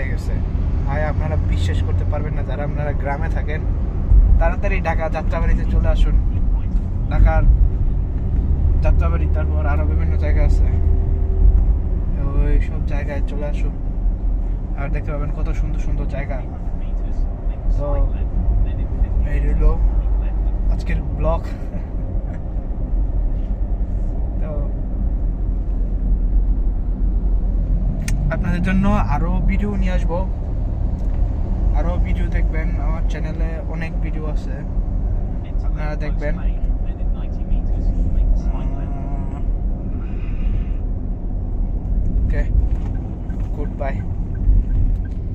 হয়ে গেছে ভাই। আপনারা বিশ্বাস করতে পারবেন না, যারা আপনারা গ্রামে থাকেন তাড়াতাড়ি ঢাকা যাত্রাবাড়িতে চলে আসুন। ঢাকার যাত্রাবাড়ি, তারপর আরো বিভিন্ন জায়গা আছে, ওই সব জায়গায় চলে আসুন আর দেখতে পাবেন কত সুন্দর সুন্দর জায়গা। তো এই রইল আজকের ব্লগ। তো আপনাদের জন্য আরো ভিডিও নিয়ে আসবো, আরো ভিডিও দেখবেন। আমার চ্যানেলে অনেক ভিডিও আছে, আপনারা দেখবেন। ওকে, গুড বাই।